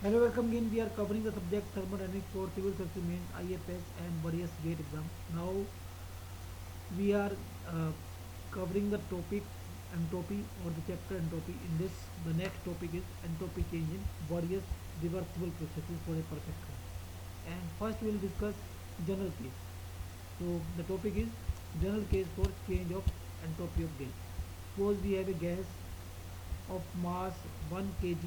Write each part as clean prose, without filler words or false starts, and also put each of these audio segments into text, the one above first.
Hello, welcome again. We are covering the subject thermodynamics for civil service means IFS and various gate exam. Now we are covering the topic entropy or the chapter entropy. In this, the next topic is entropy change in various reversible processes for a perfect flow. And first we will discuss general case. So the topic is general case for change of entropy of gas. Suppose we have a gas of mass 1 kg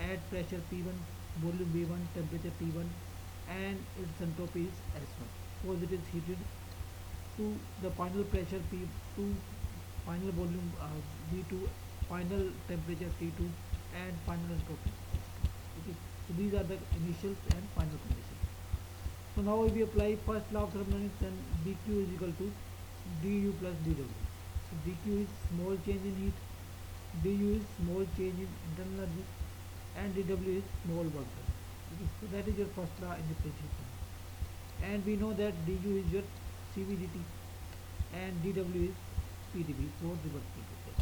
at pressure P1, volume V1, temperature T1, and its entropy is S1. Suppose it is heated to the final pressure P2, final volume V2, final temperature T2, and final entropy S2. Okay, so these are the initials and final conditions. So now if we apply first law of thermodynamics, then dq is equal to du plus dw. So dq is small change in heat, du is small change in internal energy, and dw is small work done. Okay, so that is your first law in the principle. And we know that du is your cv and dw is pdv for reversible process.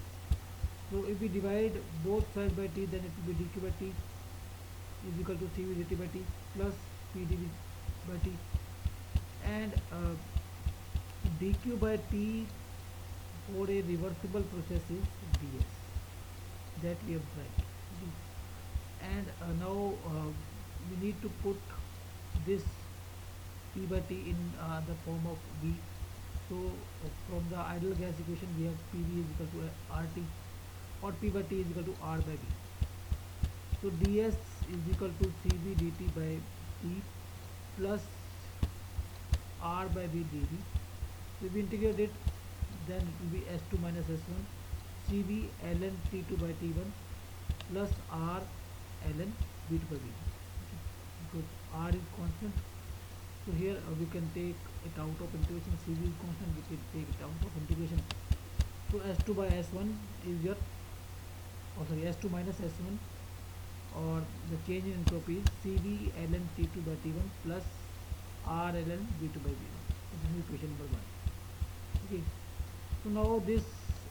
So if we divide both sides by t, then it will be dq by t is equal to cv dt by t plus pdv by t, and dq by t for a reversible process is ds that we have tried. Okay. And now we need to put this p by t in the form of v. So from the ideal gas equation we have pv is equal to rt, or p by t is equal to r by v. So ds is equal to cv dt by t plus r by v dv. So if we integrate it, then it will be s2 minus s1 cv ln t2 by t1 plus r ln v2 by v1. Okay. Because r is constant, so here we can take it out of integration. cv is constant, we can take it out of integration. So s2 by s1 is your, s2 minus s1, or the change in entropy is cv ln t2 by t1 plus r ln v2 by v1. So this is equation number 1. Okay. So now this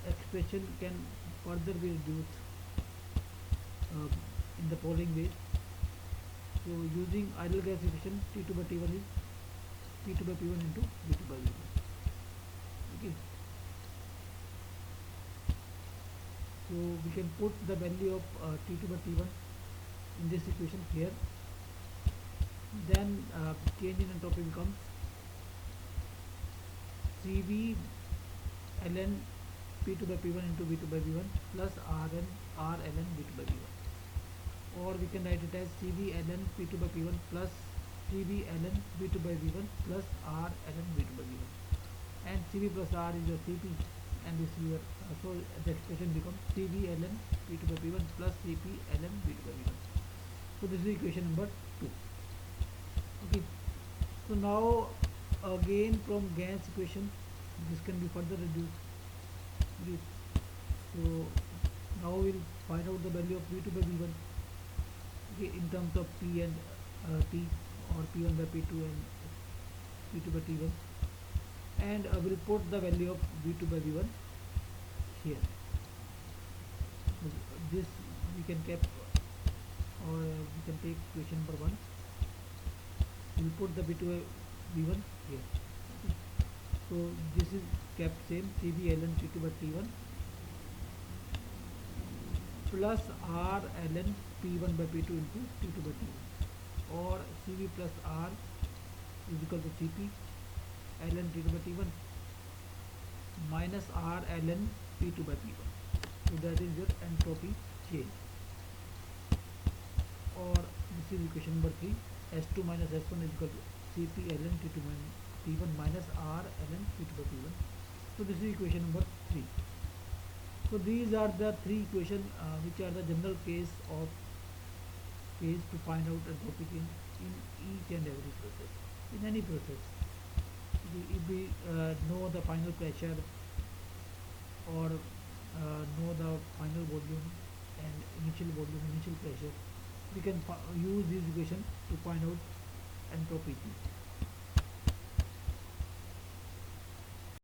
expression can further be reduced in the following way. So using ideal gas equation, T2 by T1 is P2 by P1 into V2 by V1. Okay. So we can put the value of T2 by T1 in this equation here. Then change in entropy becomes Cv ln P2 by P1 into V2 by V1 plus R ln V2 by V1. Or we can write it as Cv ln P2 by P1 plus Cv ln V2 by V1 plus R ln V2 by V1. And Cv plus R is your Cp, and this is your, so the expression becomes Cv ln P2 by P1 plus Cp ln V2 by V1. So this is equation number 2. Okay. So now again from gas equation, this can be further reduced. Okay. So now we'll find out the value of V2 by V1. Okay, in terms of P and T, or P1 by P2 and P2 by T1, and we'll put the value of V2 by V1 here. So this we can keep, or we can take equation number 1. We'll put the V2 by V1 here. Okay. So this is kept same, Cv ln T2 by T1 plus R ln P1 by P2 into T2 by T1, or Cv plus R is equal to Cp ln T2 by T1 minus R ln P2 by P1. So that is your entropy change. Or this is equation number 3. S2 minus S1 is equal to Cp ln T2 by T1 minus R ln P2 by P1. So this is equation number 3. So these are the 3 equations which are the general case to find out entropy change in each and every process, in any process. If we know the final pressure, or know the final volume and initial volume, initial pressure, we can use this equation to find out entropy change.